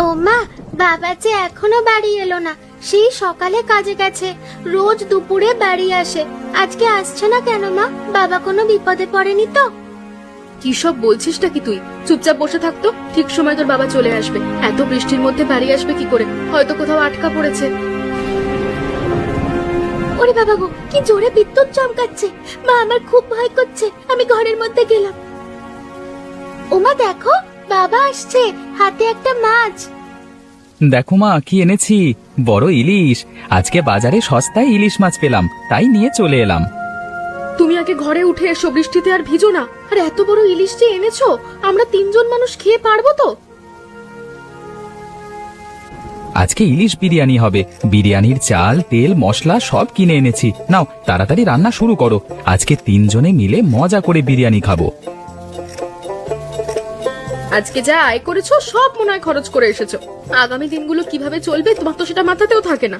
ও মা, বাবা যে এখনো বাড়ি এলো না। সেই সকালে কাজে গেছে, রোজ দুপুরে বাড়ি আসে। আজকে আসছে না কেন মা? বাবা কোনো বিপদে পড়েনি তো? কি সব বলছিস নাকি তুই? চুপচাপ বসে থাকতো, ঠিক সময় তোর বাবা চলে আসবে। এত বৃষ্টির মধ্যে বাড়ি আসবে কি করে? হয়তো কোথাও আটকা পড়েছে। ওরে বাবা গো, কি জোরে বিদ্যুৎ চমকাচ্ছে! মা, আমার খুব ভয় করছে। আমি ঘরের মধ্যে গেলাম। ওমা দেখো, বাবা আসছে, হাতে একটা মাছ। দেখো মা, কি এনেছি, বড় ইলিশ। আজকে বাজারে সস্তায় ইলিশ মাছ পেলাম, তাই নিয়ে চলে এলাম। তুমি আগে ঘরে উঠে এসো, বৃষ্টিতে আর ভিজো না। আর এত বড় ইলিশ যে এনেছো, আমরা 3 জন মানুষ খেয়ে পারবো তো? আজকে ইলিশ বিরিয়ানি হবে। বিরিয়ানির চাল, তেল, মশলা সব কিনে এনেছি। নাও তাড়াতাড়ি রান্না শুরু করো। আজকে 3 জনে মিলে মজা করে বিরিয়ানি খাবো। আজকে যা আয় করেছো সব মনে হয় খরচ করে এসেছো। আগামী দিনগুলো কিভাবে চলবে তোমার তো সেটা মাথাতেও থাকে না।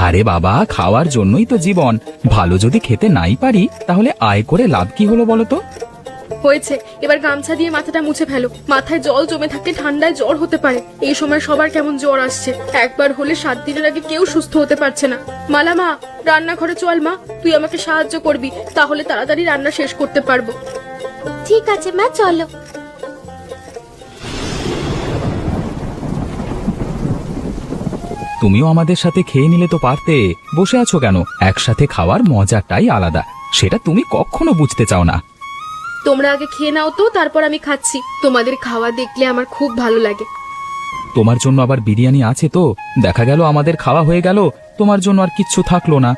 আরে বাবা, খাওয়ার জন্যই তো জীবন। ভালো যদি খেতে নাই পারি তাহলে আয় করে লাভ কি হলো বলো তো? হয়েছে, এবার গামছা দিয়ে মাথাটা মুছে ফেলো। মাথায় জল জমে থাকলে ঠান্ডায় জ্বর হতে পারে। এই সময় সবার কেমন জ্বর আসছে। একবার হলে 7 দিনের আগে কেউ সুস্থ হতে পারছে না। মালা মা, রান্নাঘরে চল মা, তুই আমাকে সাহায্য করবি, তাহলে তাড়াতাড়ি রান্না শেষ করতে পারবো। ঠিক আছে মা, চলো। তুমিও আমাদের সাথে খেয়ে নিলে তো পারতে। বসে আছো কেন? একসাথে খাওয়ার মজাটাই আলাদা, সেটা তুমি কখনো বুঝতে চাও না। তোমরা আগে খেয়ে নাও তো, তারপর আমি খাচ্ছি। তোমাদের খাওয়া দেখলে আমার খুব ভালো লাগে। তোমার জন্য আবার বিরিয়ানি আছে তো? দেখা গেল আমাদের খাওয়া হয়ে গেল, তোমার জন্য আর কিচ্ছু থাকলো না।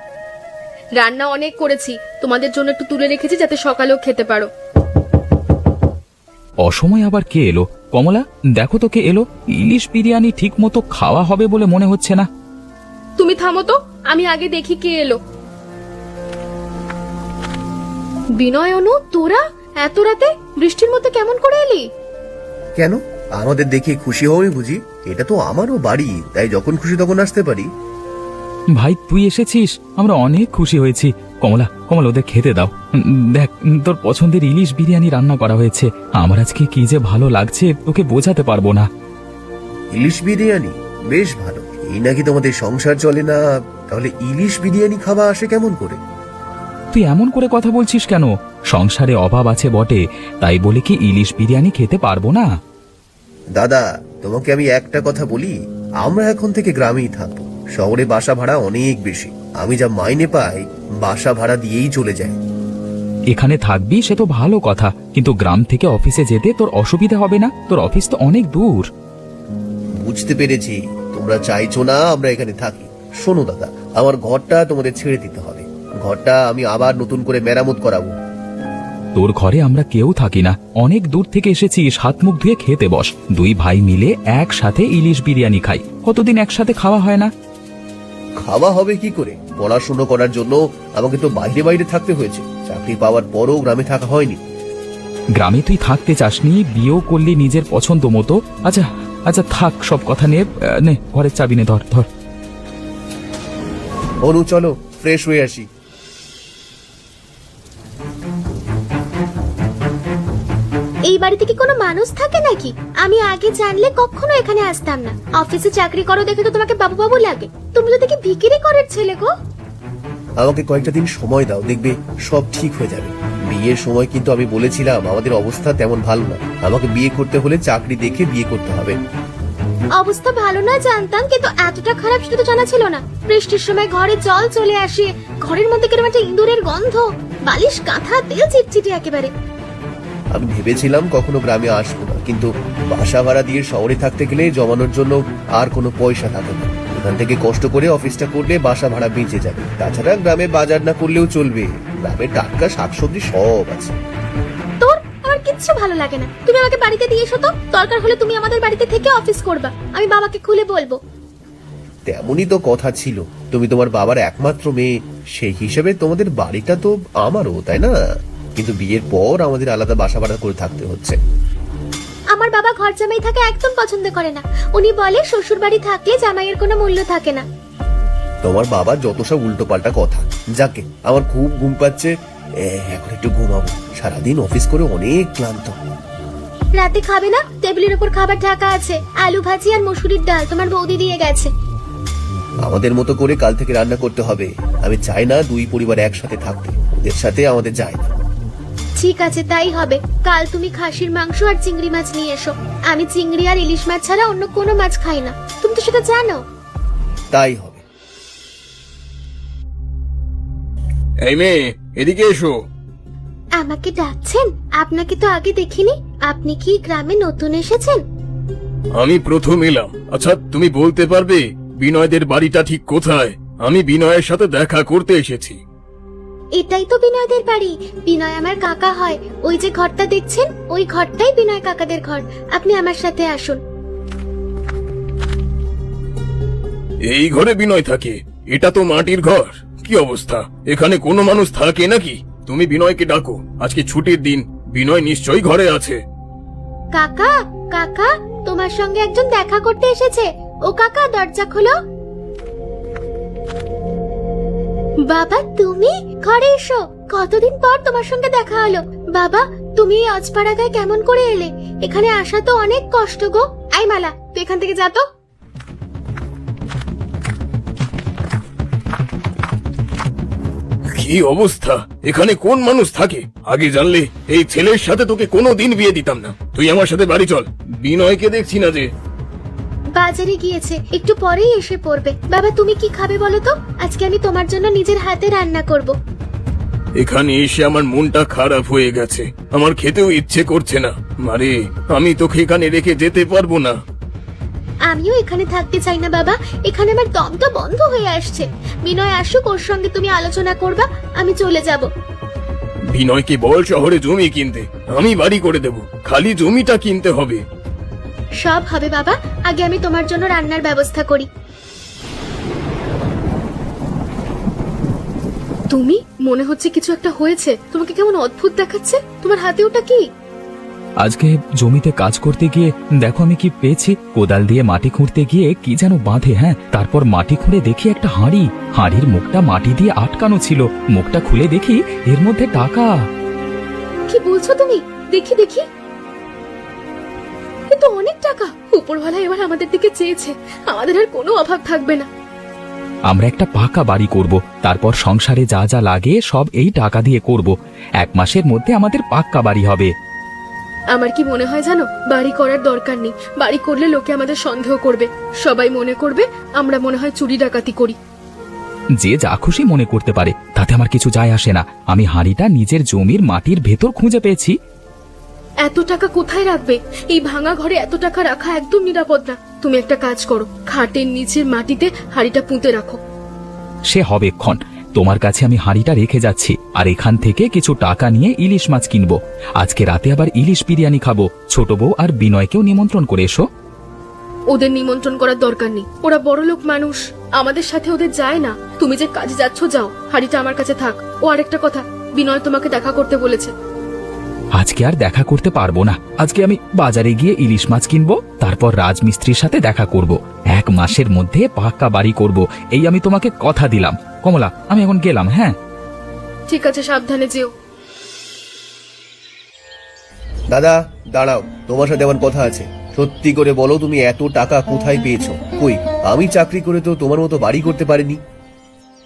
রান্না অনেক করেছি, তোমাদের জন্য একটু তুলে রেখেছি যাতে সকালেও খেতে পারো। অসময় আবার কে এলো? কমলা, দেখো তো কে এলো। ইলিশ বিরিয়ানি ঠিক মতো খাওয়া হবে বলে মনে হচ্ছে না। তুমি থামো তো, আমি আগে দেখি কে এলো। বিনয়, অনু, তোরা এত রাতে বৃষ্টির মধ্যে কেমন করে এলি? কেন, আমাদের দেখে খুশি হওয়াই বুঝি? এটা তো আমারও বাড়ি, তাই যখন খুশি তখন আসতে পারি। ভাই তুই এসেছিস, আমরা অনেক খুশি হয়েছি। কমলা কমলা, ওদের খেতে দাও। দেখ, তোর পছন্দের ইলিশ বিরিয়ানি রান্না করা হয়েছে। আমার আজকে কি যে ভালো লাগছে তোকে বোঝাতে পারবো না। ইলিশ বিরিয়ানি বেশ ভালো। এই নাকি তোমাদের সংসার চলে না, তাহলে ইলিশ বিরিয়ানি খাওয়া আসে কেমন করে? তুই এমন করে কথা বলছিস কেন? সংসারে অভাব আছে বটে, তাই বলে কি ইলিশ বিরিয়ানি খেতে পারবো না? দাদা, তোমাকে আমি একটা কথা বলি, আমরা এখন থেকে গ্রামেই থাকবো। শহরে বাসা ভাড়া অনেক বেশি। আমি যা মাইনে পাই বাসা ভাড়া দিয়েই চলে যায়। এখানে থাকবি সে তো ভালো কথা, কিন্তু গ্রাম থেকে অফিসে যেতে তোর অসুবিধা হবে না? তোর অফিস তো অনেক দূর। বুঝতে পেরেছি, তোমরা চাইছো না আমরা এখানে থাকি। শোনো দাদা, আমার ঘরটা তোমাদের ছেড়ে দিতে হবে। ঘরটা আমি আবার নতুন করে মেরামত করাবো। তোর ঘরে আমরা কেউ থাকি না, অনেক দূর থেকে এসেছিস, হাত মুখ ধুয়ে খেতে বস। 2 ভাই মিলে একসাথে ইলিশ বিরিয়ানি খাই। কতদিন একসাথে খাওয়া হয় না। খাওয়া হবে কি করে? পড়াশোনা করার জন্য আমাকে তো বাইরে বাইরে থাকতে হয়েছে। চাকরি পাওয়ার পরও গ্রামে থাকা হয়নি। গ্রামে তুই থাকতে চাসনি, বিয়েও করলি নিজের পছন্দ মতো। আচ্ছা আচ্ছা থাক, সব কথা নিয়ে নে, ঘরের চাবি নে, ধর ধর। অনু, চলো ফ্রেশ হয়ে আসি। এই বাড়িতে কি কোনো মানুষ থাকে নাকি? আমি আগে জানলে কখনো এখানে আসতাম না। অফিসে চাকরি করো দেখে তো তোমাকে বাবু বাবু লাগে। তুমি তো দেখি ভিখিরি করার ছেলে গো। আমাকে কয়েকটা দিন সময় দাও, দেখবে সব ঠিক হয়ে যাবে। বিয়ের সময় কিন্তু আমি বলেছিলাম আমাদের অবস্থা তেমন ভালো না। আমাকে বিয়ে করতে হলে চাকরি দেখে বিয়ে করতে হবে। অবস্থা ভালো না জানতাম, কিন্তু এতটা খারাপ সেটা তো জানা ছিল না। বৃষ্টির সময় ঘরে জল চলে আসে, ঘরের মধ্যে কিরকম একটা ইঁদুরের গন্ধ, বালিশ কাঁথা তেল চিটচিটে একেবারে। আমি ভেবেছিলাম কখনো গ্রামে আসবো না, কিন্তু বাসা ভাড়া দিয়ে শহরে থাকতে গেলে জমানোর জন্য আর কোনো পয়সা থাকে না। এখান থেকে কষ্ট করে অফিসটা করলে বাসা ভাড়া বেঁচে যাবে। তাছাড়া গ্রামে বাজার না করলেও চলবে, গ্রামে টাটকা শাকসবজি সব আছে। তোর আমার কিচ্ছু ভালো লাগে না। তুমি আমাকে বাড়িতে দিয়ে এসো তো, দরকার হলে তুমি আমাদের বাড়িতে থেকে অফিস করবা, আমি বাবাকে খুলে বলবো। তেমনই তো কথা ছিল। তুমি তোমার বাবার একমাত্র মেয়ে, সেই হিসেবে তোমাদের বাড়িটা তো আমারও, তাই না? কিন্তু বিয়ের পর আমাদের আলাদা বাসা ভাড়া করে থাকতে হচ্ছে। আমার বাবা ঘর জামাই থাকা একদম পছন্দ করে না। উনি বলে শ্বশুর বাড়ি থাকলে জামাইয়ের কোনো মূল্য থাকে না। তোমার বাবার যত সব উল্টো পাল্টা কথা। যাকে, আমার খুব ঘুম পাচ্ছে, এখন একটু ঘুমাবো। সারাদিন অফিস করে অনেক ক্লান্ত। রাতে খাবে না? টেবিলের উপর খাবার ঢাকা আছে, আলু ভাজি আর মসুরির ডাল তোমার বৌদি দিয়ে গেছে। আমাদের মতো করে কাল থেকে রান্না করতে হবে। আমি চাই না দুই পরিবার একসাথে থাকতে, ওদের সাথে আমাদের যায় না। ঠিক আছে, তাই হবে। কাল তুমি খাসির মাংস আর চিংড়ি মাছ নিয়ে এসো। আমি চিংড়ি আর ইলিশ মাছ ছাড়া অন্য কোনো মাছ খাই না, তুমি তো সেটা জানো। তাই হবে। এই মেয়ে, এদিকে এসো। আমাকে ডাকছেন? আপনাকে তো আগে দেখিনি। আপনি কি গ্রামে নতুন এসেছেন? আমি প্রথম এলাম। আচ্ছা, তুমি বলতে পারবে বিনয়দের বাড়িটা ঠিক কোথায়? আমি বিনয়ের সাথে দেখা করতে এসেছি। এটাই তো বিনয়দের বাড়ি। বিনয় আমার কাকা হয়। ওই যে ঘরটা দেখছেন, ওই ঘরটাই বিনয় কাকাদের ঘর। আপনি আমার সাথে আসুন। এই ঘরে বিনয় থাকে? এটা তো মাটির ঘর। কি অবস্থা, এখানে কোনো মানুষ থাকে নাকি? তুমি বিনয়কে ডাকো, আজকে ছুটির দিন, বিনয় নিশ্চয়ই ঘরে আছে। কাকা, কাকা, তোমার সঙ্গে একজন দেখা করতে এসেছে। ও কাকা, দরজা খোলো। বাবা, তুমি ঘরে এসো। কতদিন পর তোমার সঙ্গে দেখা হলো। বাবা, তুমি এই অজপাড়াগায় কেমন করে এলে? এখানে আসা তো অনেক কষ্ট গো। আই মালা, তুই এখান থেকে যা তো। কি অবস্থা, এখানে কোন মানুষ থাকে? আগে জানলে এই ছেলের সাথে তোকে কোনোদিন বিয়ে দিতাম না। তুই আমার সাথে বাড়ি চল। বিনয়কে দেখছি না যে। বাজারে গিয়েছে, একটু পরেই এসে পড়বে। বাবা, তুমি কি খাবে বলো তো? আজকে আমি তোমার জন্য নিজের হাতে রান্না করব। এখানে এসে আমার মনটা খারাপ হয়ে গেছে। আমার খেতেও ইচ্ছে করছে না। মারে, আমি তোকে এখানে রেখে যেতে পারবো না। আমিও এখানে থাকতে চাই না বাবা। এখানে আমার দমটা বন্ধ হয়ে আসছে। বিনয় আসুক, ওর সঙ্গে তুমি আলোচনা করবা, আমি চলে যাব। বিনয়কে বল শহরে জমি কিনতে, আমি বাড়ি করে দেব। খালি জমিটা কিনতে হবে। সব হবে বাবা, আগে আমি তোমার জন্য রান্নার ব্যবস্থা করি। তুমি, মনে হচ্ছে কিছু একটা হয়েছে। তোমাকে কেমন অদ্ভুত দেখাচ্ছে। তোমার হাতে ওটা কি? আজকে জমিতে কাজ করতে গিয়ে দেখো আমি কি পেয়েছি। কোদাল দিয়ে মাটি খুঁড়তে গিয়ে কি যেন বাঁধে, হ্যাঁ, তারপর মাটি খুঁড়ে দেখি একটা হাঁড়ি। হাঁড়ির মুখটা মাটি দিয়ে আটকানো ছিল। মুখটা খুলে দেখি এর মধ্যে টাকা। কি বলছো তুমি? দেখি দেখি, কিন্তু অনেক টাকা। উপরওয়ালা এবার আমাদের দিকে চেয়েছে, আমাদের আর কোনো অভাব থাকবে না। আমরা একটা পাকা বাড়ি করব, তারপর সংসারে যা যা লাগে সব এই টাকা দিয়ে করব। 1 মাসের মধ্যে আমাদের পাক্কা বাড়ি হবে। আমার কি মনে হয় জানো, বাড়ি করার দরকার নেই। বাড়ি করলে লোকে আমাদের সন্দেহ করবে। সবাই মনে করবে আমরা মনে হয় চুরি ডাকাতি করি। যে যা খুশি মনে করতে পারে, তাতে আমার কিছু যায় আসে না। আমি হাঁড়িটা নিজের জমির মাটির ভেতর খুঁজে পেয়েছি। এত টাকা কোথায় রাখবে? এই ভাঙা ঘরে এত টাকা রাখা একদম নিরাপদ না। তুমি একটা কাজ করো, খাটের নিচের মাটিতে হাঁড়িটা পুঁতে রাখো। সে হবে ক্ষণ। তোমার কাছে আমি হাঁড়িটা রেখে যাচ্ছি, আর এখান থেকে কিছু টাকা নিয়ে ইলিশ মাছ কিনবো। আজকে রাতে আবার ইলিশ বিরিয়ানি খাবো। ছোট বউ আর বিনয়কেও নিমন্ত্রণ করে এসো। ওদের নিমন্ত্রণ করার দরকার নেই, ওরা বড়লোক মানুষ। আমাদের সাথে ওদের যায় না। তুমি যে কাজে যাচ্ছ যাও, হাঁড়িটা আমার কাছে থাক। ও আরেকটা কথা, বিনয় তোমাকে দেখা করতে বলেছে। আজকে আর দেখা করতে পারবো না। আজকে আমি বাজারে গিয়ে ইলিশ মাছ কিনবো, তারপর রাজমিস্ত্রির সাথে দেখা করব। 1 মাসের মধ্যে পাক্কা বাড়ি করব, এই আমি তোমাকে কথা দিলাম। কমলা, আমি এখন গেলাম। হ্যাঁ, ঠিক আছে, সাবধানে যেও। দাদা, দাঁড়াও, তোমার সাথে আমার কথা আছে। সত্যি করে বলো, তুমি এত টাকা কোথায় পেয়েছো? কই, আমি চাকরি করে তো তোমার মতো বাড়ি করতে পারিনি।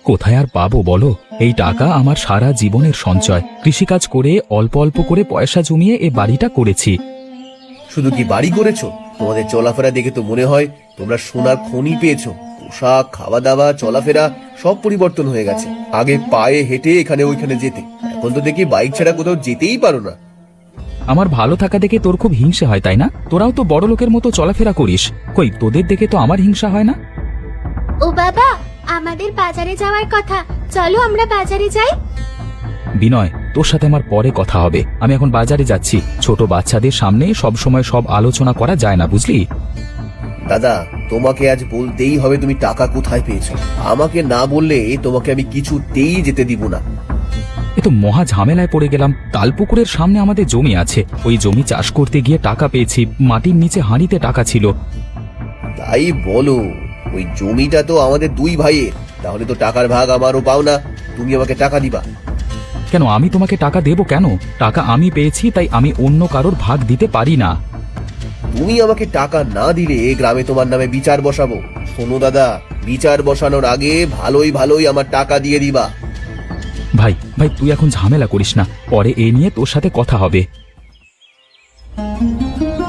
কোথায় আর পাবো বলো? এই টাকা আমার সারা জীবনের সঞ্চয়। কৃষিকাজ করে অল্প অল্প করে পয়সা জমিয়ে এ বাড়িটা করেছি। শুধু কি বাড়ি করেছো? তোমাদের চলাফেরা দেখে তো মনে হয় তোমরা সোনার খনি পেয়েছো। পোশাক, খাওয়া দাওয়া, চলাফেরা সব পরিবর্তন হয়ে গেছে। আগে পায়ে হেঁটে এখানে ওইখানে যেতে, এখন তো দেখি বাইক ছাড়া কোথাও যেতেই পারো না। আমার ভালো থাকা দেখে তোর খুব হিংসে হয়, তাই না? তোরাও তো বড় লোকের মতো চলাফেরা করিস। কই, তোদের দেখে তো আমার হিংসা হয় না। ও বাবা, আমাদের বাজারে যাওয়ার কথা, চলো আমরা বাজারে যাই। বিনয়, তোর সাথে আমার পরে কথা হবে। আমি এখন বাজারে যাচ্ছি। ছোট বাচ্চাদের সামনে সব সময় সব আলোচনা করা যায় না, বুঝলি? দাদা, তোমাকে আজ বলতেই হবে তুমি টাকা কোথায় পেয়েছো। আমাকে না বললে তোমাকে আমি কিছুতেই যেতে দিব না। এ তো মহা ঝামেলায় পড়ে গেলাম। তালপুকুরের সামনে আমাদের জমি আছে, ওই জমি চাষ করতে গিয়ে টাকা পেয়েছি। মাটির নিচে হাঁড়িতে টাকা ছিল। তাই বলো? ওই জমিটা তো আমাদের 2 ভাইয়ের, তাহলে তো টাকার ভাগ আমারও পাও না। তুমি আমাকে টাকা দিবা। কেন আমি তোমাকে টাকা দেবো কেন? টাকা আমি পেয়েছি, তাই আমি অন্য কারোর ভাগ দিতে পারি না। তুমি আমাকে টাকা না দিলে গ্রামে তোমার নামে বিচার বসাবো। শোনো দাদা, বিচার বসানোর আগে ভালোই ভালোই আমার টাকা দিয়ে দিবা। ভাই ভাই তুই এখন ঝামেলা করিস না, পরে এ নিয়ে তোর সাথে কথা হবে।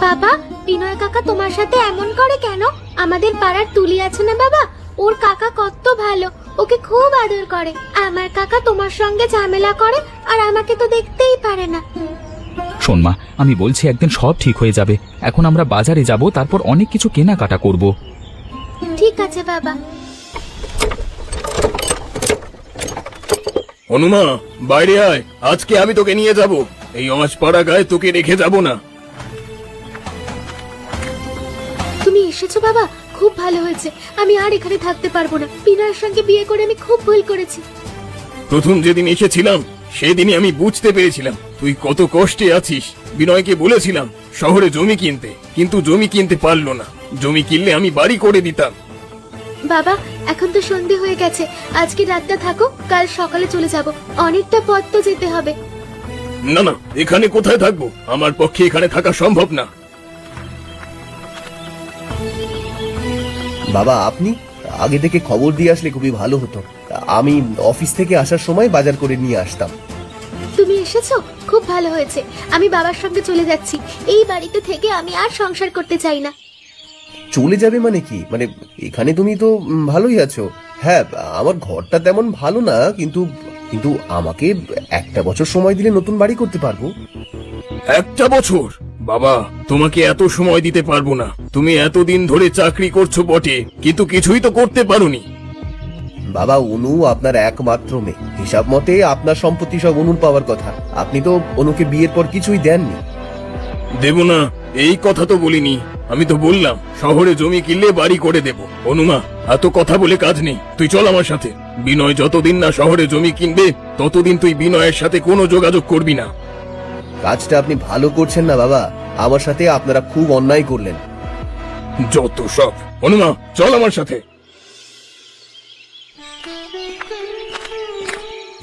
বাবা, বিনয় কাকা তোমার সাথে এমন করে কেন? আমাদের পাড়ার তুলি আছে না বাবা, ওর কাকা কত ভালো, ওকে খুব আদর করে। আমার কাকা তোমার সঙ্গে ঝামেলা করে আর আমাকে তো দেখতেই পারে না। শোন মা, আমি বলছি একদিন সব ঠিক হয়ে যাবে। এখন আমরা বাজারে যাব, তারপর অনেক কিছু কেনাকাটা করব। ঠিক আছে বাবা। হনুমা, বাইরে আয়, আজকে আমি তোকে নিয়ে যাব। এই অজপাড়া গায়ে তোকে রেখে যাব না। তুমি এসেছো বাবা, খুব ভালো হয়েছে। আমি আর এখানে থাকতে পারবো না। বিনয়ের সঙ্গে বিয়ে করে আমি খুব ভুল করেছি। প্রথম যেদিন এসেছিলাম সেদিনই আমি বুঝতে পেরেছিলাম তুই কত কষ্টে আছিস। বিনয়কে বলেছিলাম শহরে জমি কিনতে, কিন্তু জমি কিনতে পারলো না। জমি কিনলে আমি বাড়ি করে দিতাম। বাবা, এখন তো সন্ধে হয়ে গেছে, আজকে রাতটা থাকো, কাল সকালে চলে যাব। অনেকটা পথ তো যেতে হবে। না না, এখানে কোথায় থাকবো? আমার পক্ষে এখানে থাকা সম্ভব না। বাবা, আপনি আগে থেকে খবর দিয়ে আসলে খুবই ভালো হতো। আমি অফিস থেকে আসার সময় বাজার করে নিয়ে আসতাম। তুমি এসেছো, খুব ভালো হয়েছে। আমি বাবার সঙ্গে চলে যাচ্ছি। এই বাড়িতে থেকে আমি আর সংসার করতে চাই না। চলে যাবে মানে কি? মানে এখানে তুমি তো ভালোই আছো। হ্যাঁ, আমার ঘরটা তেমন ভালো না, কিন্তু কিন্তু আমাকে একটা বছর সময় দিলে নতুন বাড়ি করতে পারবো। একটা বছর? বাবা, তোমাকে এত সময় দিতে পারবো না। তুমি এতদিন ধরে চাকরি করছো বটে, কিন্তু কিছুই তো করতে পারোনি। বাবা, অনু আপনার একমাত্র মেয়ে। হিসাব মতে আপনার সম্পত্তি সব অনুর পাওয়ার কথা। আপনি তো অনুকে বিয়ের পর কিছুই দেননি। দেব না এই কথা তো বলিনি। আমি তো বললাম শহরে জমি কিনলে বাড়ি করে দেব। অনুমা, এত কথা বলে কাজ নেই, তুই চল আমার সাথে। বিনয় যতদিন না শহরে জমি কিনবে ততদিন তুই বিনয়ের সাথে কোনো যোগাযোগ করবি না। কাজটা আপনি ভালো করছেন না বাবা। আমার সাথে আপনারা খুব অন্যায় করলেন। যত সব। অনুমা, চল আমার সাথে।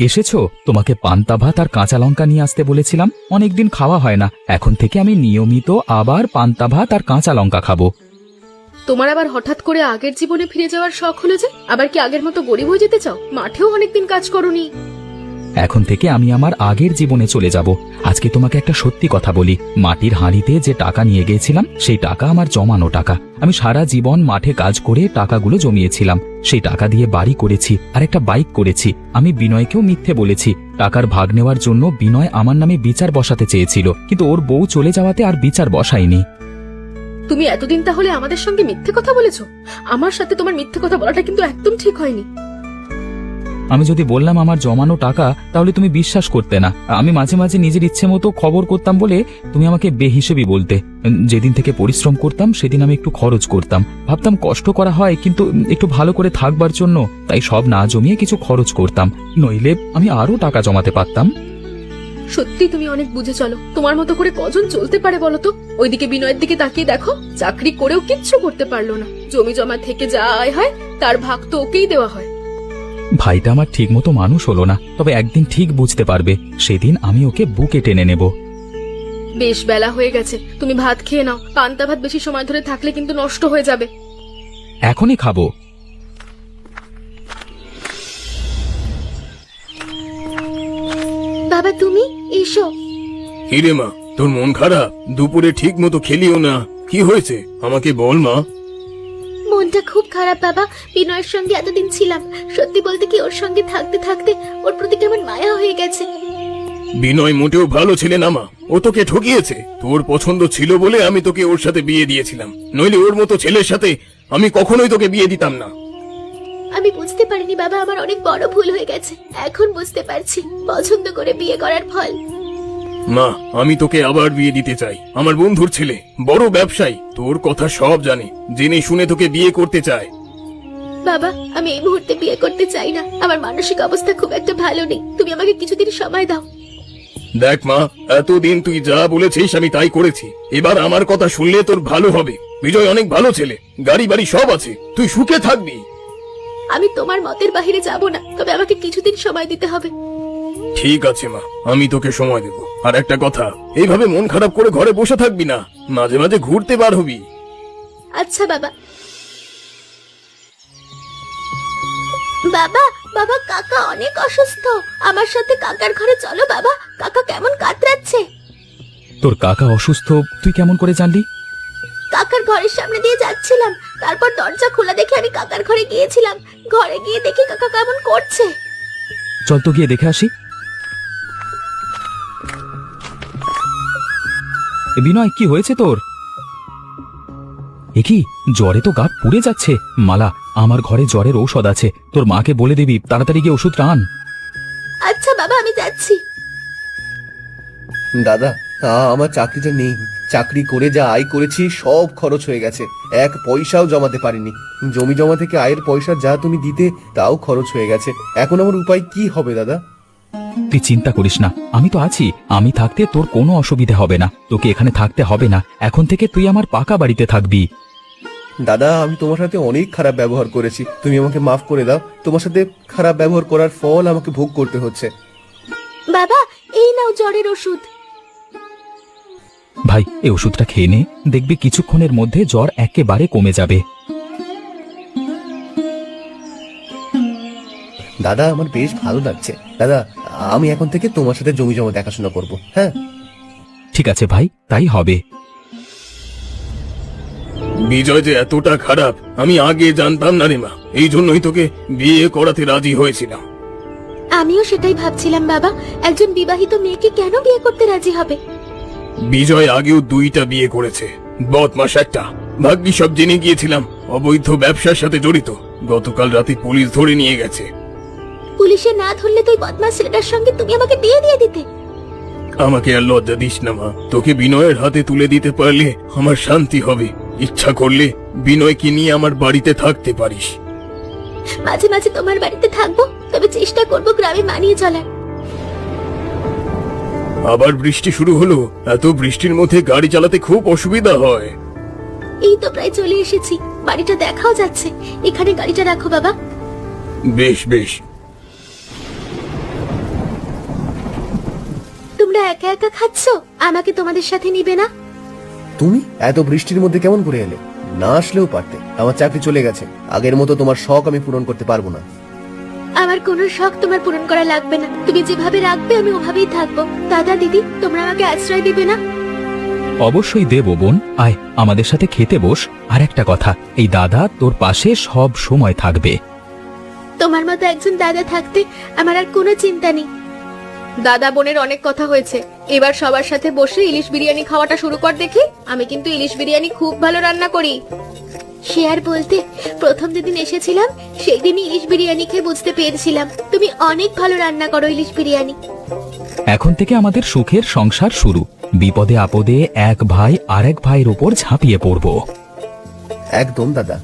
এসেছো? তোমাকে পান্তা ভাত আর কাঁচা লঙ্কা নিয়ে আসতে বলেছিলাম, অনেকদিন খাওয়া হয় না। এখন থেকে আমি নিয়মিত আবার পান্তা ভাত আর কাঁচা লঙ্কা খাবো। তোমার আবার হঠাৎ করে আগের জীবনে ফিরে যাওয়ার শখ হলো যে? আবার কি আগের মতো গরিব হয়ে যেতে চাও? মাঠেও অনেকদিন কাজ করোনি। এখন থেকে আমি আমার আগের জীবনে চলে যাব। আজকে তোমাকে একটা সত্যি কথা বলি, মাটির হাঁড়িতে যে টাকা নিয়ে গিয়েছিলাম সেই টাকা আমার জমানো টাকা। আমি সারা জীবন মাঠে কাজ করে টাকাগুলো জমিয়েছিলাম। সেই টাকা দিয়ে বাড়ি করেছি আর একটা বাইক করেছি। আমি বিনয়কেও মিথ্যে বলেছি। টাকার ভাগ নেওয়ার জন্য বিনয় আমার নামে বিচার বসাতে চেয়েছিল, কিন্তু ওর বউ চলে যাওয়াতে আর বিচার বসায়নি। তুমি এতদিন তাহলে আমাদের সঙ্গে মিথ্যে কথা বলেছো? আমার সাথে তোমার মিথ্যে কথা বলাটা কিন্তু একদম ঠিক হয়নি। আমি যদি বললাম আমার জমানো টাকা, তাহলে তুমি বিশ্বাস করতে না। আমি মাঝে মাঝে নিজের ইচ্ছে মতো খবর করতাম বলে তুমি আমাকে বেহিসেবি বলতে। যেদিন থেকে পরিশ্রম করতাম সেদিন আমি একটু খরচ করতাম। ভাবতাম কষ্ট করা হয়, কিন্তু একটু ভালো করে থাকবার জন্য, তাই সব না জমিয়ে কিছু খরচ করতাম। নইলে আমি আরো টাকা জমাতে পারতাম। সত্যি তুমি অনেক বুঝে চলো। তোমার মতো করে কজন চলতে পারে বলো তো? ওইদিকে বিনয়ের দিকে তাকিয়ে দেখো, চাকরি করেও কিচ্ছু করতে পারলো না। জমি জমা থেকে যা আয় হয় তার ভাগ তো ওকেই দেওয়া হয়। ভাইটা আমার ঠিক মতো মানুষ হলো না, তবে একদিন ঠিক বুঝতে পারবে। সেদিন আমি ওকে বুকে টেনে নেব। বেশ বেলা হয়ে গেছে, তুমি ভাত খেয়ে নাও। পান্তা ভাত বেশি সময় ধরে থাকলে কিন্তু নষ্ট হয়ে যাবে। এখনই খাবো। বাবা, তুমি এসো। হিরে মা, তোর মন খারাপ? দুপুরে ঠিক মতো খেলিও না। কি হয়েছে আমাকে বল মা। মনটা খুব খারাপ বাবা। বিনয়ের সঙ্গে এতদিন ছিলাম, সত্যি বলতে কি ওর সঙ্গে থাকতে থাকতে ওর প্রতি কেমন মায়া হয়ে গেছে। বিনয় মোটেও ভালো ছেলে না মা, ও তোকে ঠকিয়েছে। তোর পছন্দ ছিল বলে আমি তোকে ওর সাথে বিয়ে দিয়েছিলাম, নইলে ওর মতো ছেলের সাথে আমি কখনোই তোকে বিয়ে দিতাম না। আমি বুঝতে পারিনি বাবা, আমার অনেক বড় ভুল হয়ে গেছে। এখন বুঝতে পারছি পছন্দ করে বিয়ে করার ফল। মা, আমি তোকে আবার বিয়ে দিতে চাই। আমার বন্ধুর ছেলে বড় ব্যবসায়ী, তোর কথা সব জানে, জেনে শুনে তোকে বিয়ে করতে চায়। বাবা, আমি এই মুহূর্তে বিয়ে করতে চাই না। আমার মানসিক অবস্থা খুব একটা ভালো নেই। তুমি আমাকে কিছুদিন সময় দাও। দেখ মা, এতদিন তুই যা বলেছিস আমি তাই করেছি। এবার আমার কথা শুনলে তোর ভালো হবে। বিজয় অনেক ভালো ছেলে, গাড়ি বাড়ি সব আছে, তুই সুখে থাকবি। আমি তোমার মতের বাহিরে যাব না, তবে আমাকে কিছুদিন সময় দিতে হবে। ঠিক আছে মা, আমি তোকে সময় দেব। আর একটা কথা, এইভাবে মন খারাপ করে ঘরে বসে থাকবি না, মাঝে মাঝে ঘুরতে বার হবি। আচ্ছা বাবা। বাবা, বাবা, কাকা অনেক অসুস্থ। আমার সাথে কাকার ঘরে চলো বাবা। কাকা কেমন কাতরাচ্ছে। তোর কাকা অসুস্থ তুই কেমন করে জানলি? কাকার ঘরের সামনে দিয়ে যাচ্ছিলাম, তারপর দরজা খোলা দেখে আমি কাকার ঘরে গিয়েছিলাম। ঘরে গিয়ে দেখি কাকা কেমন করছে। চল তো গিয়ে দেখে আসি। বিনয়, কি হয়েছে তোর? কি জ্বরে তো গা পুড়ে যাচ্ছে। মালা, আমার ঘরে জ্বরের ঔষধ আছে, তোর মাকে বলে দিবি তাড়াতাড়ি গিয়ে ওষুধ আন। আচ্ছা বাবা, আমি যাচ্ছি। দাদা, আমার চাকরিটা নেই। চাকরি করে যা আয় করেছি সব খরচ হয়ে গেছে, এক পয়সাও জমাতে পারিনি। জমি জমা থেকে আয়ের পয়সা যা তুমি দিতে তাও খরচ হয়ে গেছে। এখন আমার উপায় কি হবে দাদা? তুই চিন্তা করিস না, আমি তো আছি। আমি থাকতে তোর কোনো অসুবিধা হবে না, তোকে এখানে থাকতে হবে না। এখন থেকে তুই আমার পাকা বাড়িতে থাকবি। দাদা, আমি তোমার সাথে অনেক খারাপ ব্যবহার করেছি, তুমি আমাকে মাফ করে দাও। তোমার সাথে খারাপ ব্যবহার করার ফল আমাকে ভোগ করতে হচ্ছে। বাবা, এই নাও জ্বরের ওষুধ। ভাই, এই ওষুধটা খেয়ে নে, দেখবি কিছুক্ষণের মধ্যে জ্বর একেবারে কমে যাবে। দাদা, আমার বেশ ভালো লাগছে। দাদা, আমি এখন থেকে তোমার সাথে জমি জমা দেখাশোনা করব। হ্যাঁ, ঠিক আছে ভাই, তাই হবে। বিজয় যে এতটা খারাপ আমি আগে জানতাম না রে মা, এই জন্যই তোকে বিয়ে করাতে রাজি হয়েছিলাম। আমিও সেটাই ভাবছিলাম বাবা, একজন বিবাহিত মেয়েকে কেন বিয়ে করতে রাজি হবে। বিজয় আগেও 2টা বিয়ে করেছে, বদমাস একটা। ভাগ্যি সব জেনে গিয়েছিলাম অবৈধ ব্যবসার সাথে জড়িত। গতকাল রাতে পুলিশ ধরে নিয়ে গেছে। পুলিশে না ধরলে তুই বদমাস ছেলেটার সঙ্গে তুমি আমাকে বিয়ে দিয়ে দিতে। আমাকে আর লজ্জা দিস না মা, তোকে বিনয়ের হাতে তুলে দিতে পারলে আমার শান্তি হবে। ইচ্ছা করলে বিনয়কে নিয়ে আমার বাড়িতে থাকতে পারিস। মাঝে মাঝে তোমার বাড়িতে থাকবো, তবে চেষ্টা করবো গ্রামে মানিয়ে চলার। আবার বৃষ্টি শুরু হলো, এত বৃষ্টির মধ্যে গাড়ি চালাতে খুব অসুবিধা হয়। এই তো প্রায় চলে এসেছি, বাড়িটা দেখাও যাচ্ছে। এখানে গাড়িটা রাখো বাবা। বেশ বেশ। তোমরা একা একা খাচ্ছো, আমাকে তোমাদের সাথে নিবে না? তুমি এত বৃষ্টির মধ্যে কেমন করে এলে? না আসলেও পারতে, আমার চাকরি চলে গেছে। আগের মতো তোমার শখ আমি পূরণ করতে পারবো না। আমার কোনো শখ তোমার পূরণ করা লাগবে না, তুমি যেভাবে রাখবে আমি ওভাবেই থাকবো। দাদা, দিদি, তোমরা আমাকে আশ্রয় দিবে না? অবশ্যই দেব বোন, আয় আমাদের সাথে খেতে বস। আর একটা কথা, এই দাদা তোর পাশে সব সময় থাকবে। তোমার মতো একজন দাদা থাকতে আমার আর কোনো চিন্তা নেই। দাদা বোনের অনেক কথা হয়েছে, এবার সবার সাথে বসে ইলিশ বিরিয়ানি খাওয়াটা শুরু কর দেখি। আমি কিন্তু ইলিশ বিরিয়ানি খুব ভালো রান্না করি। সে আর বলতে, প্রথম যেদিন এসেছিলাম সেই দিনই ইলিশ বিরিয়ানি খেয়ে বুঝতে পেরেছিলাম তুমি অনেক ভালো রান্না করো ইলিশ বিরিয়ানি। এখন থেকে আমাদের সুখের সংসার শুরু। বিপদে আপদে এক ভাই আরেক ভাইয়ের উপর ঝাঁপিয়ে পড়ব। একদম দাদা।